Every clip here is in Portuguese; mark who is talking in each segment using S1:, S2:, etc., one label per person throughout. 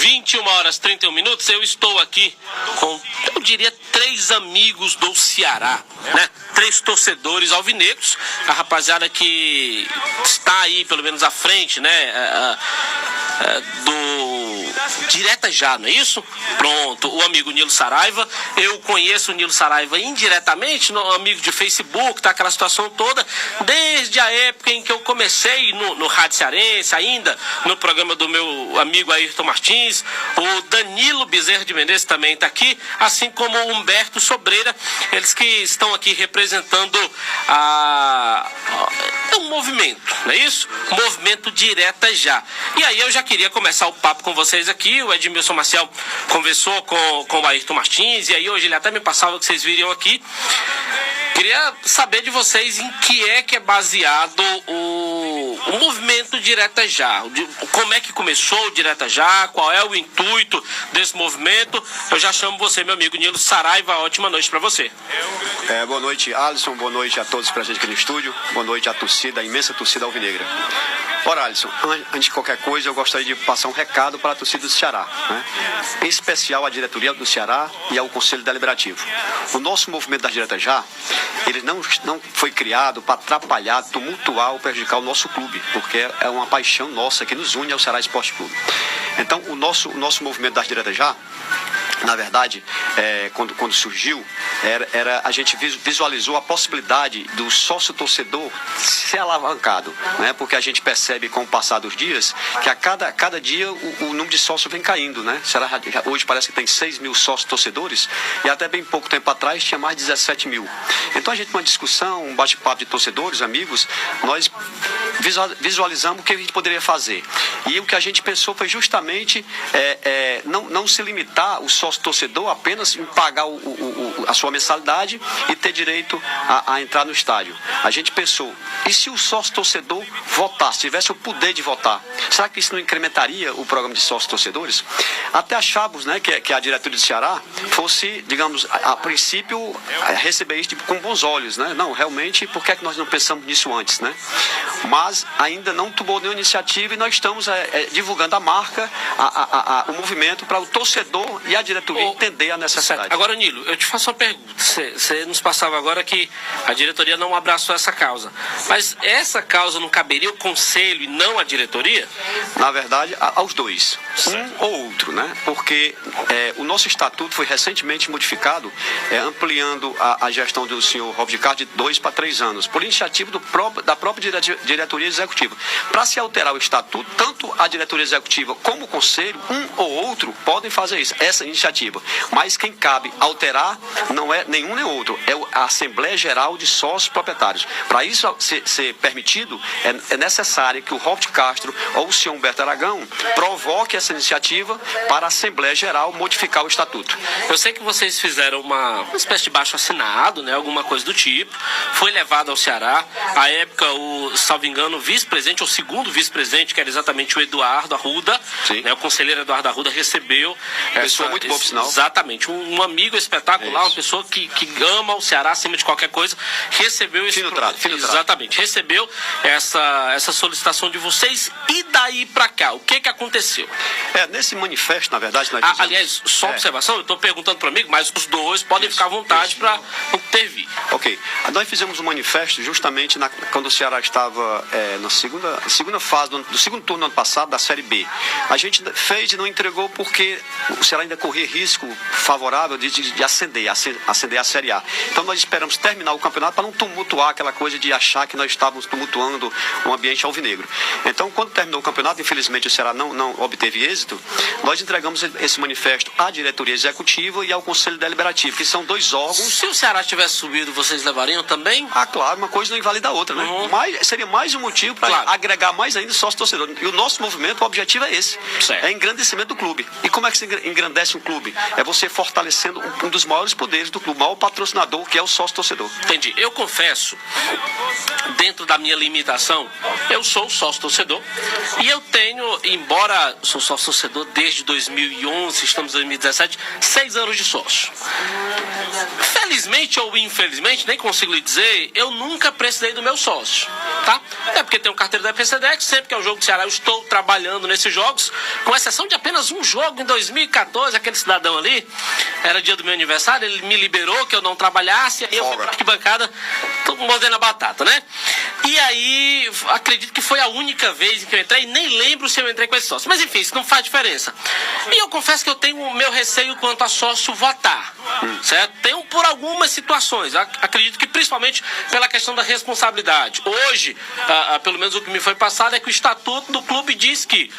S1: 21h31, eu estou aqui com, eu diria, 3 amigos do Ceará, né? 3 torcedores alvinegros, a rapaziada que está aí, pelo menos à frente, né? Do Direta Já, não é isso? Pronto, o amigo Nilo Saraiva. Eu conheço o Nilo Saraiva indiretamente, amigo de Facebook, tá aquela situação toda, desde a época em que eu comecei no Rádio Cearense, ainda no programa do meu amigo Ayrton Martins. O Danilo Bezerra de Menezes também está aqui, assim como o Humberto Sobreira, eles que estão aqui representando um movimento, não é isso? Movimento Direta Já. E aí eu já queria começar o papo com vocês aqui. O Edmilson Maciel conversou com o Ayrton Martins, e aí hoje ele até me passava que vocês viriam aqui. Queria saber de vocês em que é baseado o movimento Direta Já. Como é que começou o Direta Já? Qual é o intuito desse movimento? Eu já chamo você, meu amigo Nilo Saraiva. Ótima noite para você.
S2: Boa noite, Alisson. Boa noite a todos presentes aqui no estúdio. Boa noite à torcida, a imensa torcida alvinegra. Ora, Alisson, antes de qualquer coisa, eu gostaria de passar um recado para a torcida do Ceará, né? Em especial à diretoria do Ceará e ao Conselho Deliberativo. O nosso movimento da Direta Já, ele não foi criado para atrapalhar, tumultuar ou prejudicar o nosso clube, porque é uma paixão nossa que nos une ao Ceará Esporte Clube. Então, o nosso movimento da Direta Já, na verdade, quando surgiu, a gente visualizou a possibilidade do sócio-torcedor ser alavancado, né? Porque a gente percebe com o passar dos dias que a cada dia o número de sócios vem caindo, né? Hoje parece que tem 6 mil sócios-torcedores e até bem pouco tempo atrás tinha mais de 17 mil. Então a gente, uma discussão, um bate-papo de torcedores, amigos, nós visualizamos o que a gente poderia fazer. E o que a gente pensou foi justamente não se limitar o sócio-torcedor apenas em pagar a sua mensalidade e ter direito a entrar no estádio. A gente pensou, e se o sócio-torcedor votasse, tivesse o poder de votar, será que isso não incrementaria o programa de sócio-torcedores? Até achávamos, né, que a diretoria do Ceará fosse, digamos, a princípio, receber isso com bons olhos, né? Não, realmente, por que é que nós não pensamos nisso antes, né? Mas ainda não tomou nenhuma iniciativa e nós estamos divulgando a marca, o movimento para o torcedor e a diretoria entender a necessidade.
S1: Certo. Agora, Nilo, eu te faço uma pergunta. Você nos passava agora que a diretoria não abraçou essa causa. Mas essa causa não caberia ao conselho e não à diretoria?
S2: Na verdade, aos dois. Um ou outro, né? Porque o nosso estatuto foi recentemente modificado, ampliando a gestão do senhor Robert de Castro de 2 para 3 anos, por iniciativa da própria diretoria executiva. Para se alterar o estatuto, tanto a diretoria executiva como o conselho, um ou outro, podem fazer isso, essa iniciativa. Mas quem cabe alterar não é nenhum nem outro, é a Assembleia Geral de Sócios Proprietários. Para isso ser permitido, é necessário que o Robert Castro ou o senhor Humberto Aragão provoque essa iniciativa para a Assembleia Geral modificar o estatuto.
S1: Eu sei que vocês fizeram uma espécie de baixo-assinado, né, alguma coisa do tipo, foi levado ao Ceará. À época, salvo engano, o vice-presidente, ou segundo vice-presidente, que era exatamente o Eduardo Arruda, né, o conselheiro Eduardo Arruda recebeu...
S2: Pessoa muito boa, por sinal.
S1: Exatamente, um amigo espetacular, uma pessoa que ama o Ceará acima de qualquer coisa, recebeu esse... Exatamente, recebeu essa solicitação de vocês. E daí pra cá, o que aconteceu?
S2: Nesse manifesto, na verdade...
S1: Aliás, só observação, eu estou perguntando para o amigo, mas os dois podem ficar à vontade para intervir.
S2: Ok. Nós fizemos um manifesto justamente quando o Ceará estava na segunda fase, do segundo turno do ano passado, da Série B. A gente fez e não entregou porque o Ceará ainda corria risco favorável de ascender a Série A. Então nós esperamos terminar o campeonato para não tumultuar aquela coisa de achar que nós estávamos tumultuando o ambiente alvinegro. Então, quando terminou o campeonato, infelizmente o Ceará não obteve êxito, nós entregamos esse manifesto à diretoria executiva e ao Conselho Deliberativo, que são 2 órgãos.
S1: Se o Ceará tivesse subido, vocês levariam também?
S2: Claro, uma coisa não invalida a outra, né? Mas seria mais um motivo para agregar mais ainda sócio-torcedor. E o nosso movimento, o objetivo é esse.
S1: Certo.
S2: É engrandecimento do clube. E como é que se engrandece um clube? É você fortalecendo um dos maiores poderes do clube, o maior patrocinador, que é o sócio-torcedor.
S1: Entendi. Eu confesso, dentro da minha limitação, eu sou sócio-torcedor e eu tenho, embora sou sócio-torcedor desde 2011, estamos em 2017, 6 anos de sócio. Felizmente ou infelizmente, nem consigo lhe dizer, eu nunca precisei do meu sócio, tá? É porque tenho carteira da PCDEC, sempre que é o jogo do Ceará eu estou trabalhando nesses jogos, com exceção de apenas um jogo em 2014, aquele cidadão ali, era dia do meu aniversário, ele me liberou que eu não trabalhasse, aí eu fui pra arquibancada, tô mordendo a batata, né? E aí, acredito que foi a única vez em que eu entrei, nem lembro se eu entrei com esse sócio, mas enfim, isso não faz diferença. E eu confesso que eu tenho o meu receio quanto a sócio votar, certo? Tenho por algumas situações, acredito que principalmente pela questão da responsabilidade. Hoje, pelo menos o que me foi passado é que o estatuto do clube diz que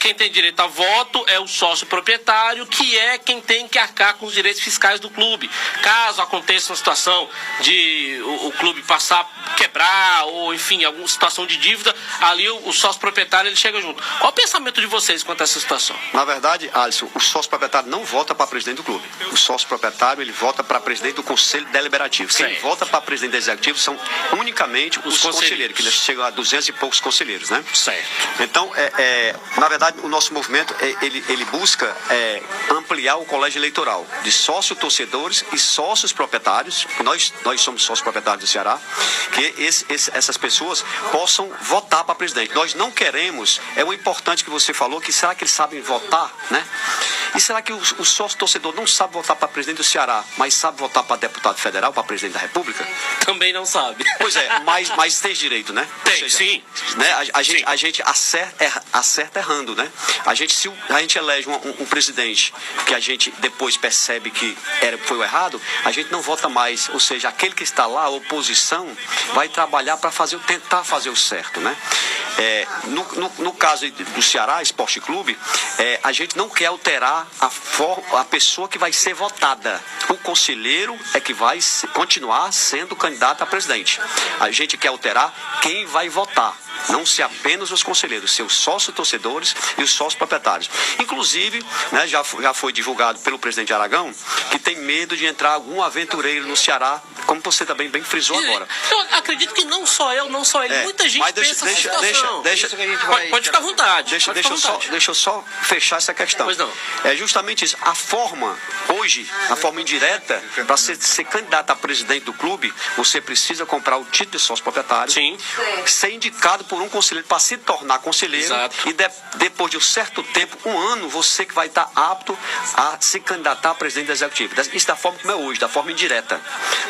S1: quem tem direito a voto é o sócio proprietário, que é quem tem que arcar com os direitos fiscais do clube. Caso aconteça uma situação de o clube passar, quebrar, ou enfim, alguma situação de dívida, ali o sócio proprietário ele chega junto. Qual o pensamento de vocês quanto a essa situação?
S2: Na verdade, Alisson, o sócio proprietário não vota para presidente do clube. O sócio proprietário ele vota para presidente do conselho deliberativo. Quem vota para presidente executivo são unicamente os conselheiros, que chegam a 200 e poucos conselheiros, né?
S1: Certo.
S2: Então, na verdade, o nosso movimento ele busca ampliar o colégio eleitoral de sócios torcedores e sócios proprietários, que nós somos sócios proprietários do Ceará, que essas pessoas possam votar para presidente. Nós não queremos, é o importante que você falou, que será que eles sabem votar, né? E será que o sócio torcedor não sabe votar para presidente do Ceará, mas sabe votar para deputado federal, para presidente da República?
S1: Também não sabe.
S2: Pois é, mas tem direito, né?
S1: Tem, sim.
S2: Né? A gente acerta errando, né? Se a gente elege um presidente que a gente depois percebe que foi o errado, a gente não vota mais. Ou seja, aquele que está lá, a oposição, vai trabalhar para tentar fazer o certo, né? No caso do Ceará Esporte Clube, a gente não quer alterar a pessoa que vai ser votada. O conselheiro é que vai continuar sendo candidato a presidente. A gente quer alterar quem vai votar. Não ser apenas os conselheiros, ser os sócios torcedores e os sócios proprietários. Inclusive, né, já foi divulgado pelo presidente Aragão que tem medo de entrar algum aventureiro no Ceará, como você também bem frisou agora.
S1: Eu acredito que não só ele, muita gente pensa essa situação. Pode ficar à vontade.
S2: Deixa eu só fechar essa questão.
S1: Pois não.
S2: É justamente isso. A forma, hoje, a forma indireta, para ser candidato a presidente do clube, você precisa comprar o título de sócio proprietário,
S1: sim,
S2: ser indicado por um conselheiro para se tornar conselheiro.
S1: Exato.
S2: E depois de um certo tempo, um ano, você que vai estar apto a se candidatar a presidente executivo. Isso da forma como é hoje, da forma indireta.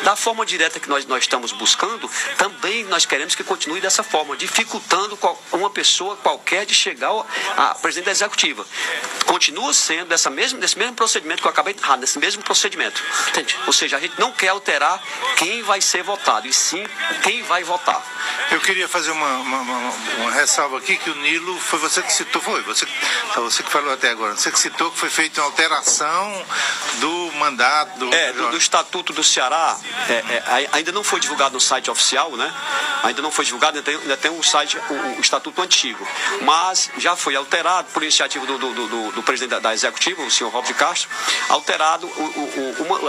S2: Da forma direta que nós estamos buscando, também nós queremos que continue dessa forma, dificultando uma pessoa qualquer de chegar a presidente executiva. Continua sendo desse mesmo procedimento que eu acabei de falar, desse mesmo procedimento.
S1: Entendi.
S2: Ou seja, a gente não quer alterar quem vai ser votado, e sim quem vai votar.
S3: Eu queria fazer uma ressalva aqui, que o Nilo, foi você que citou, você que falou até agora, você que citou que foi feita uma alteração do mandato
S2: do Estatuto do Ceará. Ainda não foi divulgado no site oficial, né? Ainda não foi divulgado, ainda tem um site, o Estatuto antigo, mas já foi alterado por iniciativa do presidente da Executiva, o senhor Robson Castro, alterado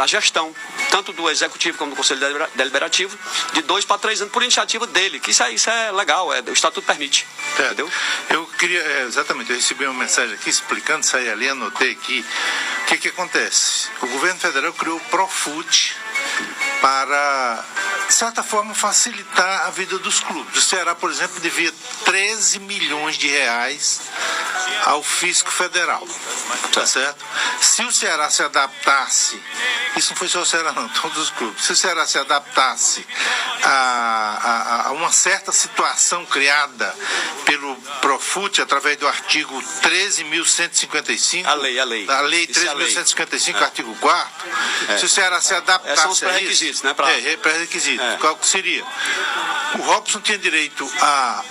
S2: a gestão, tanto do Executivo como do Conselho Deliberativo, de 2 para 3 anos, por iniciativa dele, que isso é legal, o Estatuto permite, entendeu?
S3: Eu queria, exatamente, eu recebi uma mensagem aqui explicando, saí ali, anotei aqui, o que acontece? O governo federal criou o Profut para, de certa forma, facilitar a vida dos clubes. O Ceará, por exemplo, devia 13 milhões de reais ao fisco federal, tá certo? Se o Ceará se adaptasse, isso não foi só o Ceará não, todos os clubes, se o Ceará se adaptasse a uma certa situação criada pelo Profut através do artigo 13.155, a lei 13.155, artigo 4º, se o Ceará se adaptasse
S2: são os pré-requisitos, né?
S3: Pré-requisitos. Qual que seria? O Robson tinha direito a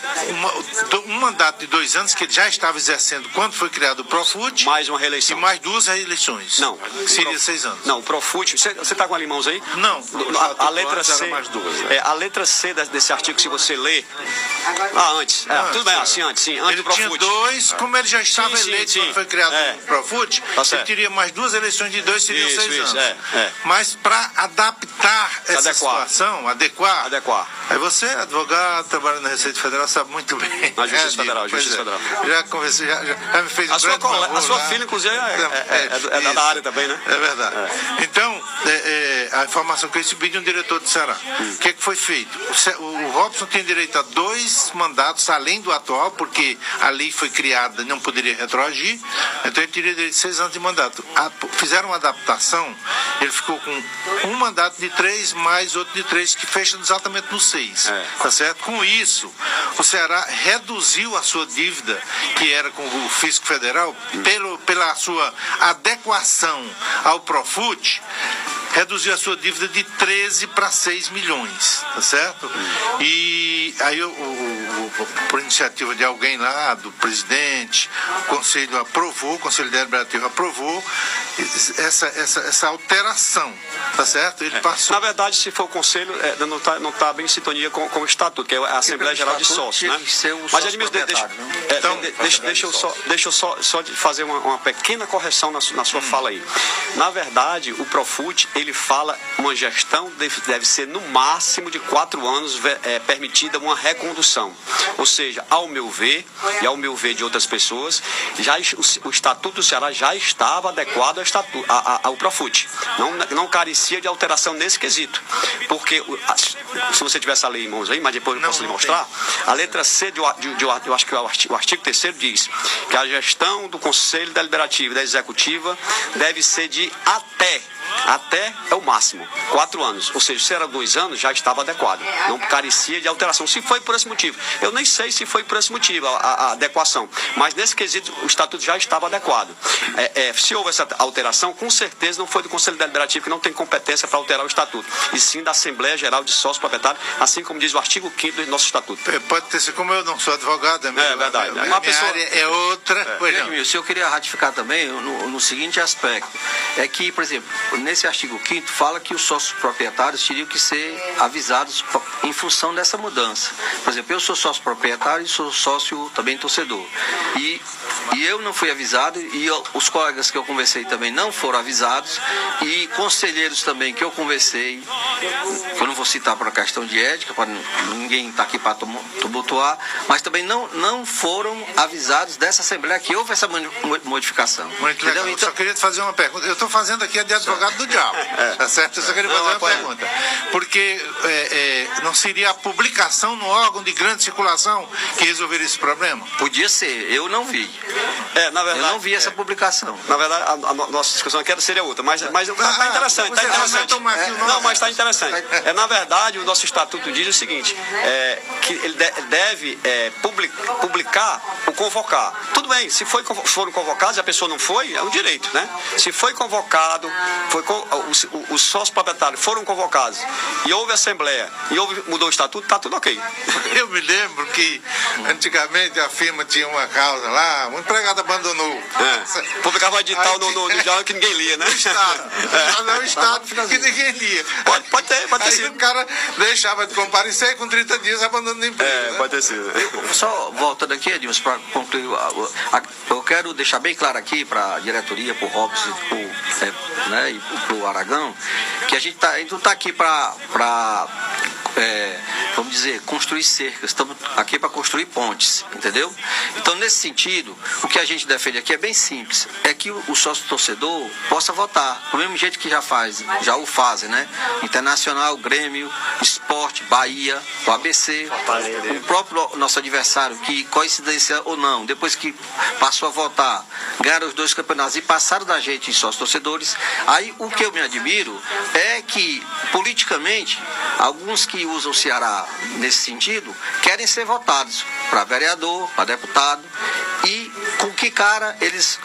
S3: um mandato de 2 anos que ele já estava exercendo quando foi criado o Profut.
S2: Mais uma reeleição.
S3: E mais 2 reeleições.
S2: Não.
S3: Seria 6 anos.
S2: Não, o Profut. Você está com a limãos aí?
S3: Não.
S2: A letra C.
S3: Mais 2,
S2: a letra C desse artigo, se você ler. Antes. Tudo bem, assim, antes do
S3: ele
S2: Profut.
S3: tinha 2, como ele já estava eleito quando foi criado o Profut, ele teria mais 2 eleições de 2, seriam 6 anos. Mas para adaptar essa situação, adequar. Aí você, advogado, trabalha na Receita Federal, sabe muito bem.
S2: Na Justiça Federal, Já
S3: conversei, já me fez
S2: a sua filha, inclusive, é da área também, né?
S3: É verdade. Então, a informação que eu recebi de um diretor do Ceará. O que foi feito? O Robson tem direito a 2 mandatos, além do atual, porque a lei foi criada e não poderia retroagir, então ele teria direito a 6 anos de mandato. Fizeram uma adaptação, ele ficou com um mandato de 3 mais outro de 3, que fecha exatamente no 6. Tá certo? Com isso, o Ceará reduziu a sua dívida, que era com o Fisco Federal, pela sua adequação ao Profut, reduziu a sua dívida de 13 para 6 milhões, tá certo? E aí, por iniciativa de alguém lá, do presidente, o Conselho aprovou, o Conselho Deliberativo aprovou essa alteração, tá certo? Ele passou.
S4: Na verdade, se for o Conselho, não está bem em sintonia com o Estatuto, que é a Assembleia Geral de Sócios, né? Mas, deixa eu só fazer uma pequena correção na sua fala aí. Na verdade, o Profut, ele fala uma gestão deve ser no máximo de 4 anos permitida uma recondução. Ou seja, ao meu ver, e ao meu ver de outras pessoas, o Estatuto do Ceará já estava adequado ao Profut. Não carecia de alteração nesse quesito. Porque, se você tivesse a lei em mãos aí, mas depois eu posso lhe mostrar, a letra C, eu acho que o artigo 3º diz que a gestão do Conselho Deliberativo e da Executiva deve ser de até é o máximo, 4 anos. Ou seja, se era 2 anos, já estava adequado. Não carecia de alteração. Se foi por esse motivo. Eu nem sei se foi por esse motivo a adequação. Mas nesse quesito, o Estatuto já estava adequado. Se houve essa alteração, com certeza não foi do Conselho Deliberativo, que não tem competência para alterar o Estatuto. E sim da Assembleia Geral de Sócios Proprietários, assim como diz o artigo 5º do nosso Estatuto.
S3: Pode ter sido, como eu não sou advogado,
S4: é verdade.
S3: Minha área é outra.
S5: Se eu queria ratificar também no seguinte aspecto, é que, por exemplo, nesse artigo 5º fala que os sócios proprietários teriam que ser avisados em função dessa mudança. Por exemplo, eu sou sócio proprietário e sou sócio também torcedor. E eu não fui avisado, e os colegas que eu conversei também não foram avisados, e conselheiros também que eu conversei, que eu não vou citar por uma questão de ética, para ninguém estar aqui para tumultuar, mas também não foram avisados dessa Assembleia que houve essa modificação.
S3: Muito legal. Então, só queria te fazer uma pergunta. Eu estou fazendo aqui a de advogado do diabo, tá certo? Eu só queria fazer uma pergunta. Porque não seria a publicação no órgão de grande circulação que resolveria esse problema?
S5: Podia ser, eu não vi.
S4: Na verdade,
S5: eu não vi essa publicação.
S4: Na verdade, a nossa discussão aqui seria outra, mas está interessante. Não, mas está interessante. Na verdade, o nosso Estatuto diz o seguinte, que ele deve publicar o convocar. Tudo bem, se foram convocados e a pessoa não foi, é um direito, né? Se foi convocado, os sócios proprietários foram convocados e houve assembleia e mudou o Estatuto, está tudo ok.
S3: Eu me lembro que antigamente a firma tinha uma causa lá, um empregado abandonou.
S4: Publicava um edital no jornal que ninguém lia, né?
S3: No Estado, que ninguém lia.
S4: Pode ter
S3: aí
S4: sido.
S3: O cara deixava de comparecer e com 30 dias abandonando o emprego.
S4: Né? Pode ter sido.
S5: Só voltando aqui, Edilson, para concluir, eu quero deixar bem claro aqui para a diretoria, para o Robson e para o Aragão, que a gente não está aqui para vamos dizer, construir cercas, estamos aqui para construir pontes, entendeu? Então, nesse sentido, o que a gente defende aqui é bem simples, é que o sócio torcedor possa votar, do mesmo jeito que já o fazem, né? Internacional, Grêmio, Sport, Bahia, o ABC, o próprio nosso adversário, que coincidência ou não, depois que passou a votar, ganharam os 2 campeonatos e passaram da gente em sócios torcedores. Aí, o que eu me admiro é que, politicamente, alguns que usam o Ceará nesse sentido querem ser votados para vereador, para deputado, e com que cara eles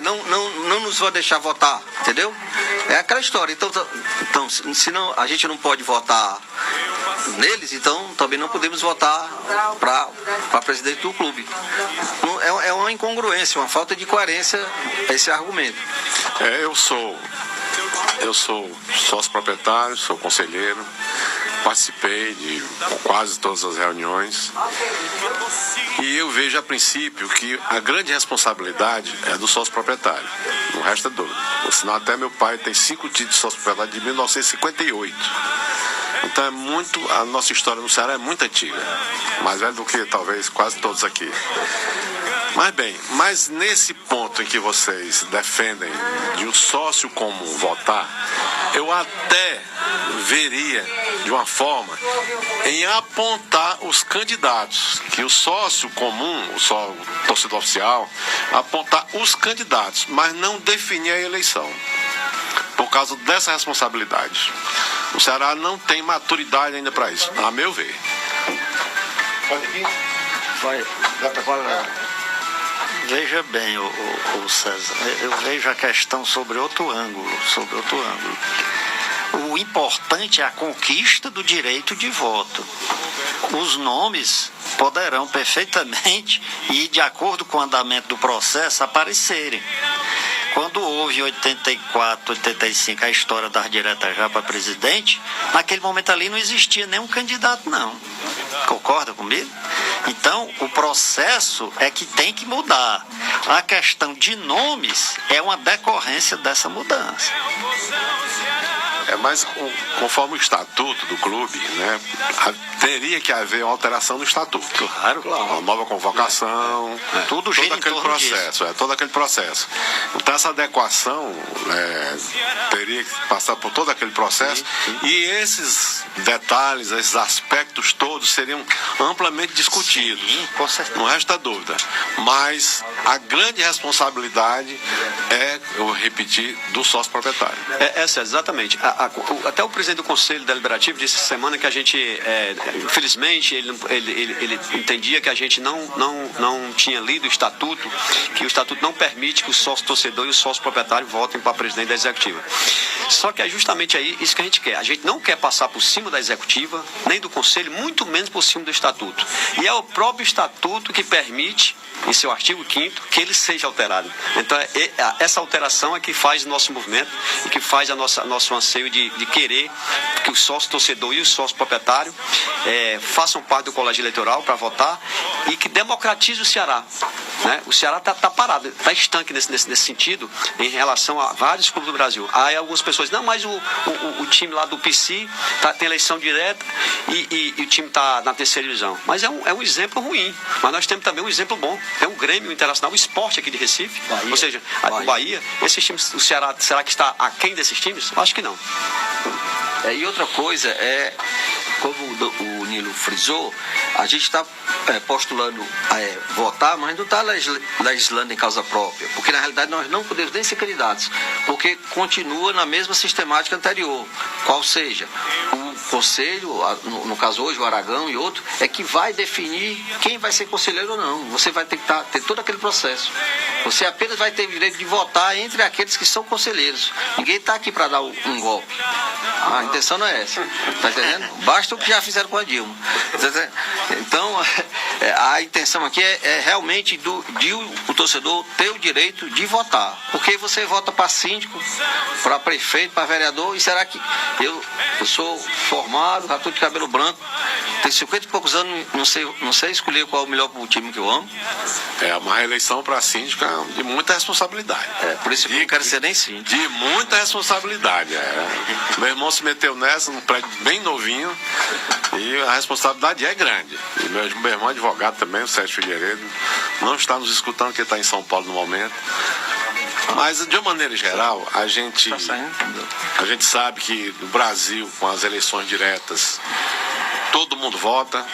S5: não nos vão deixar votar, entendeu? É aquela história. Então, se não, a gente não pode votar neles, então também não podemos votar para presidente do clube. É uma incongruência, uma falta de coerência esse argumento.
S6: Eu sou sócio proprietário, sou conselheiro, participei de quase todas as reuniões e eu vejo a princípio que a grande responsabilidade é do sócio proprietário, o resto é dúvida. Senão até meu pai tem 5 títulos de sócio proprietário de 1958. Então a nossa história no Ceará é muito antiga, mais velha do que talvez quase todos aqui. Mas bem, nesse ponto ponto em que vocês defendem de o sócio comum votar, eu até veria de uma forma em apontar os candidatos, que o sócio comum, o torcedor oficial, apontar os candidatos, mas não definir a eleição, por causa dessa responsabilidade. O Ceará não tem maturidade ainda para isso, a meu ver.
S7: Veja bem, o César, eu vejo a questão sobre outro ângulo. O importante é a conquista do direito de voto. Os nomes poderão perfeitamente e, de acordo com o andamento do processo, aparecerem. Quando houve em 84, 85 a história das diretas já para presidente, naquele momento ali não existia nenhum candidato, não. Concorda comigo? Então, o processo é que tem que mudar. A questão de nomes é uma decorrência dessa mudança.
S6: Mas conforme o estatuto do clube, né, teria que haver uma alteração do estatuto.
S7: Claro.
S6: Uma nova convocação,
S7: Tudo gira
S6: todo
S7: em
S6: aquele
S7: torno
S6: processo,
S7: disso.
S6: todo aquele processo. Então essa adequação teria que passar por todo aquele processo e esses detalhes, esses aspectos todos seriam amplamente discutidos.
S7: Sim, com certeza.
S6: Não resta dúvida. Mas a grande responsabilidade é, eu vou repetir, do sócio proprietário.
S4: Essa, exatamente. Até o presidente do Conselho Deliberativo disse essa semana que a gente, infelizmente, ele entendia que a gente não tinha lido o estatuto, que o estatuto não permite que o sócio torcedor e o sócio proprietário votem para presidente da executiva. Só que é justamente aí isso que a gente quer. A gente não quer passar por cima da executiva, nem do Conselho, muito menos por cima do estatuto. E é o próprio estatuto que permite, em seu artigo 5º, que ele seja alterado. Então, essa alteração é que faz o nosso movimento e que faz nosso anseio de querer que o sócio torcedor e o sócio proprietário façam parte do colégio eleitoral para votar e que democratize o Ceará. Né? O Ceará está parado, está estanque nesse sentido em relação a vários clubes do Brasil. Aí algumas pessoas, não, mas o time lá do PC tem eleição direta e o time está na terceira divisão. Mas é um exemplo ruim. Mas nós temos também um exemplo bom. Tem um Grêmio Internacional, o Esporte aqui de Recife, Bahia. Ou seja, o Bahia, esses times, o Ceará, será que está aquém desses times? Acho que não.
S5: E outra coisa como o Nilo frisou, a gente está postulando votar, mas não está legislando em causa própria, porque na realidade nós não podemos nem ser candidatos, porque continua na mesma sistemática anterior, qual seja, o conselho, no caso hoje o Aragão e outro, é que vai definir quem vai ser conselheiro ou não. Você vai ter que ter todo aquele processo. Você apenas vai ter o direito de votar entre aqueles que são conselheiros. Ninguém está aqui para dar um golpe. A intenção não é essa. Está entendendo? Basta o que já fizeram com a Dilma. Então, a intenção aqui é realmente de o torcedor ter o direito de votar. Porque você vota para síndico, para prefeito, para vereador, e será que eu sou formado, já estou de cabelo branco, tenho 50 e poucos anos, não sei escolher qual é o melhor para o time que eu amo.
S6: É uma reeleição para síndico de muita responsabilidade.
S5: Por isso que eu não quero ser nem síndico.
S6: De muita responsabilidade. Meu irmão se meteu nessa, num prédio bem novinho, e a responsabilidade é grande. E meu irmão é advogado também, o Sérgio Figueiredo, não está nos escutando, porque está em São Paulo no momento. Mas, de uma maneira geral, a gente sabe que no Brasil, com as eleições diretas, todo mundo vota.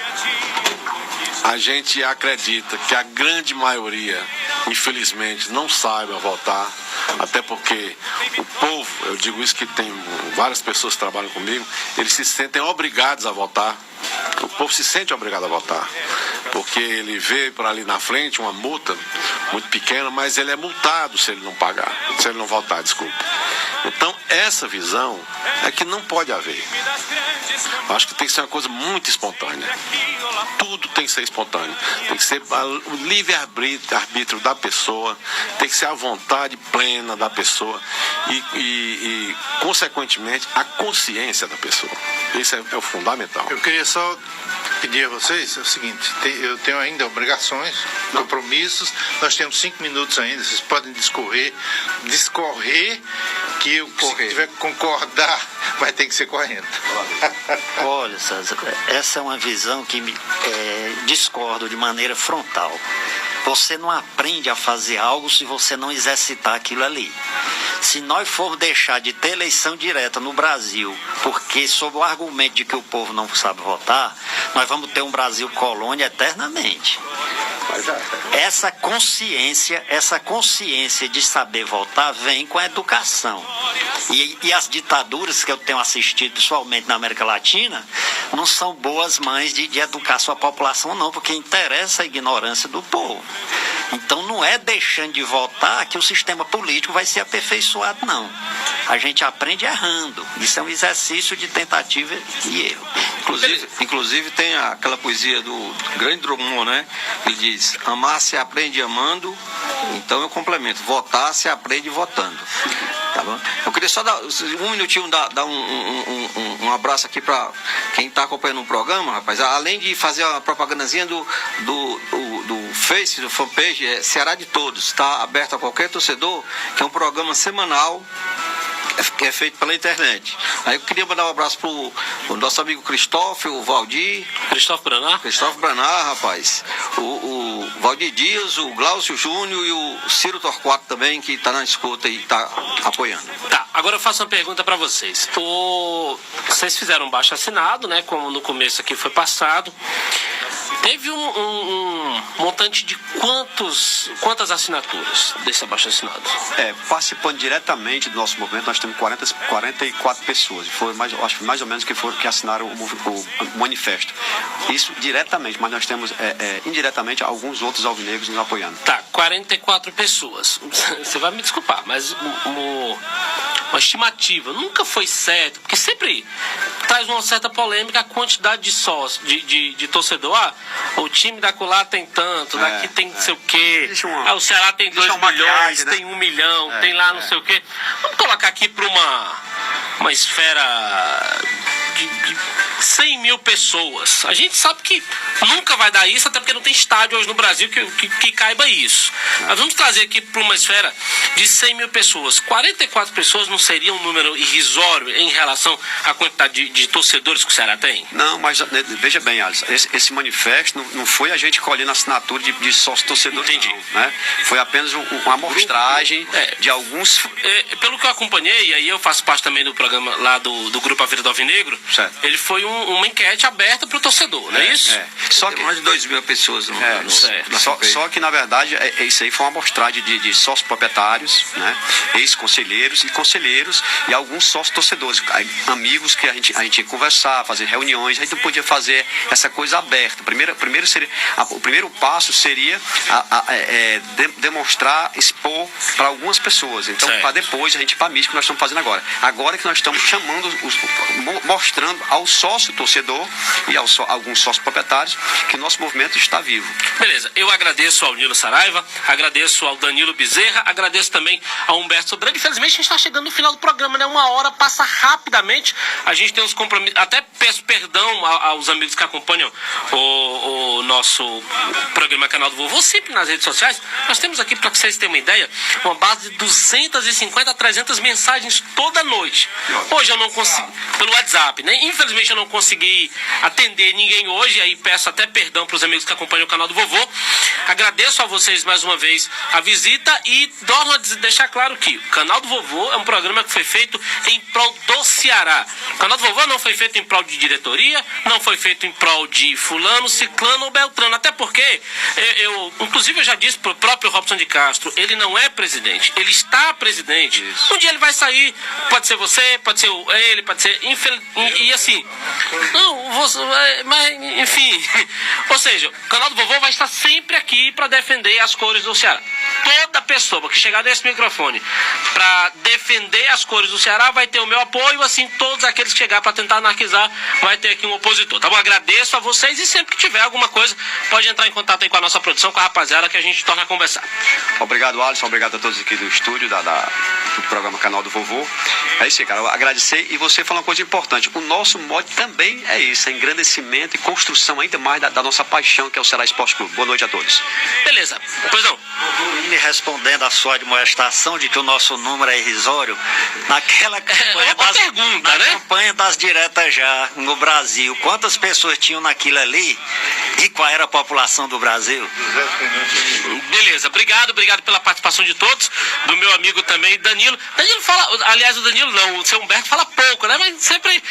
S6: A gente acredita que a grande maioria, infelizmente, não saiba votar, até porque o povo, eu digo isso que tem várias pessoas que trabalham comigo, eles se sentem obrigados a votar. O povo se sente obrigado a votar, porque ele vê por ali na frente uma multa muito pequena, mas ele é multado se ele não pagar, se ele não votar, desculpa. Então, essa visão é que não pode haver. Eu acho que tem que ser uma coisa muito espontânea. Tudo tem que ser espontâneo. Tem que ser o livre-arbítrio da pessoa, tem que ser a vontade plena da pessoa e consequentemente, a consciência da pessoa. Isso é o fundamental.
S3: Eu queria só pedir a vocês o seguinte: eu tenho ainda obrigações, compromissos, nós temos 5 minutos ainda, vocês podem discorrer que se tiver que concordar, vai ter que ser correndo.
S7: Olha, César, essa é uma visão que discordo de maneira frontal. Você não aprende a fazer algo se você não exercitar aquilo ali. Se nós formos deixar de ter eleição direta no Brasil, porque sob o argumento de que o povo não sabe votar, nós vamos ter um Brasil colônia eternamente. Essa consciência de saber votar vem com a educação. E as ditaduras que eu tenho assistido pessoalmente na América Latina não são boas mães de educar sua população, não, porque interessa a ignorância do povo. Então não é deixando de votar que o sistema político vai ser aperfeiçoado, não. A gente aprende errando. Isso é um exercício de tentativa e erro.
S5: Inclusive tem aquela poesia do grande Drummond, né? Ele diz: amar se aprende amando. Então eu complemento: votar se aprende votando. Tá bom? Eu queria só dar um minutinho, dar um abraço aqui para quem está acompanhando o programa, rapaz. Além de fazer a propagandazinha do Face, do fanpage, Ceará de Todos, está aberto a qualquer torcedor, que é um programa semanal que é feito pela internet. Aí eu queria mandar um abraço pro nosso amigo Cristóvão, o Valdir.
S1: Cristóvão
S5: Branar, rapaz. O Valdir Dias, o Glaucio Júnior e o Ciro Torquato também, que está na escuta e está apoiando.
S1: Tá, agora eu faço uma pergunta para vocês. Vocês fizeram um baixo assinado, né? Como no começo aqui foi passado. Teve um montante de quantas assinaturas desse abaixo assinado?
S2: Participando diretamente do nosso movimento, nós temos 44 pessoas. Acho que mais ou menos que assinaram o manifesto. Isso diretamente, mas nós temos indiretamente alguns outros alvinegros nos apoiando.
S1: Tá, 44 pessoas. Você vai me desculpar, mas uma estimativa nunca foi certo, porque sempre traz uma certa polêmica a quantidade de sócios, de torcedor. O time da Colar tem tanto, daqui tem não sei o quê. O Ceará tem 2 milhões, tem 1 milhão, tem lá não sei o quê. Vamos colocar aqui para uma esfera de 100 mil pessoas. A gente sabe que nunca vai dar isso, até porque não tem estádio hoje no Brasil que caiba isso. Mas vamos trazer aqui para uma esfera de 100 mil pessoas. 44 pessoas não seria um número irrisório em relação à quantidade de torcedores que o Ceará tem?
S2: Não, mas veja bem, Alisson, esse manifesto não foi a gente colhendo assinatura de sócio torcedores.
S1: Entendi.
S2: Não, né? Foi apenas uma amostragem de alguns...
S1: Pelo que eu acompanhei, e aí eu faço parte também do programa lá do Grupo A Vida do Alvinegro,
S2: certo.
S1: Ele foi uma enquete aberta para o torcedor, não é isso?
S5: Só que mais de 2 mil pessoas
S2: só que na verdade isso aí foi uma amostragem de sócios proprietários, né? Ex-conselheiros e conselheiros e alguns sócios torcedores, amigos que a gente ia conversar, fazer reuniões. A gente não podia fazer essa coisa aberta. O primeiro passo seria demonstrar, expor para algumas pessoas. Então, para depois a gente ir para a mídia, que nós estamos fazendo agora. Agora que nós estamos chamando, mostrando ao sócio torcedor e a alguns sócios proprietários que o nosso movimento está vivo.
S1: Beleza, eu agradeço ao Nilo Saraiva, agradeço ao Danilo Bezerra, agradeço também ao Humberto Sobrando. Infelizmente a gente está chegando no final do programa, né? 1 hora passa rapidamente, a gente tem uns compromissos, até peço perdão aos amigos que acompanham o nosso programa Canal do Vovô, sempre nas redes sociais. Nós temos aqui, para que vocês tenham uma ideia, uma base de 250 a 300 mensagens toda noite. Hoje eu não consegui, pelo WhatsApp, né? Infelizmente eu não consegui atender ninguém hoje, aí peço até perdão para os amigos que acompanham o Canal do Vovô. Agradeço a vocês mais uma vez a visita e torno a deixar claro que o Canal do Vovô é um programa que foi feito em prol do Ceará. O Canal do Vovô não foi feito em prol de diretoria, não foi feito em prol de fulano, ciclano ou beltrano, até porque inclusive eu já disse pro próprio Robson de Castro, ele não é presidente, ele está presidente. Um dia ele vai sair, pode ser você, pode ser ele, pode ser e assim, mas enfim, ou seja, o Canal do Vovô vai estar sempre aqui para defender as cores do Ceará. Toda pessoa que chegar nesse microfone para defender as cores do Ceará vai ter o meu apoio, assim todos aqueles que chegar para tentar anarquizar vai ter aqui um opositor, tá bom? Agradeço a vocês e sempre que tiver alguma coisa pode entrar em contato aí com a nossa produção, com a rapaziada, que a gente torna a conversar.
S2: Obrigado, Alisson, obrigado a todos aqui do estúdio do programa Canal do Vovô. É isso aí, cara, eu agradecer. E você falou uma coisa importante, o nosso mote também é isso, é engrandecimento e construção ainda mais da nossa paixão, que é o Ceará Esporte Clube. Boa noite a todos.
S1: Beleza, pois não.
S7: respondendo à sua admoestação de que o nosso número é irrisório, naquela campanha, campanha das diretas já no Brasil, quantas pessoas tinham naquilo ali e qual era a população do Brasil?
S1: Beleza, obrigado pela participação de todos, do meu amigo também, Danilo. Danilo fala, aliás, o Danilo não, o seu Humberto fala pouco, né? Mas sempre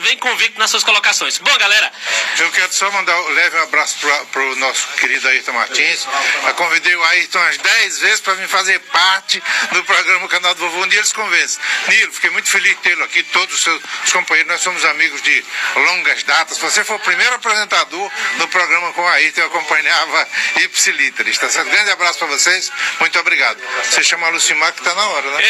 S1: vem convicto nas suas colocações. Bom, galera.
S3: Eu quero só mandar leve um abraço pro nosso querido Ayrton Martins. Eu convidei o Ayrton umas 10 vezes para vir fazer parte do programa Canal do Vovô. Um dia eles convencem. Nilo, fiquei muito feliz de tê-lo aqui, todos os seus companheiros, nós somos amigos de longas datas. Você foi o primeiro apresentador do programa com o Ayrton, eu acompanhava Ipsilíteres, tá certo? Grande abraço para vocês, muito obrigado. Você chama a Lucimar que tá na hora, né?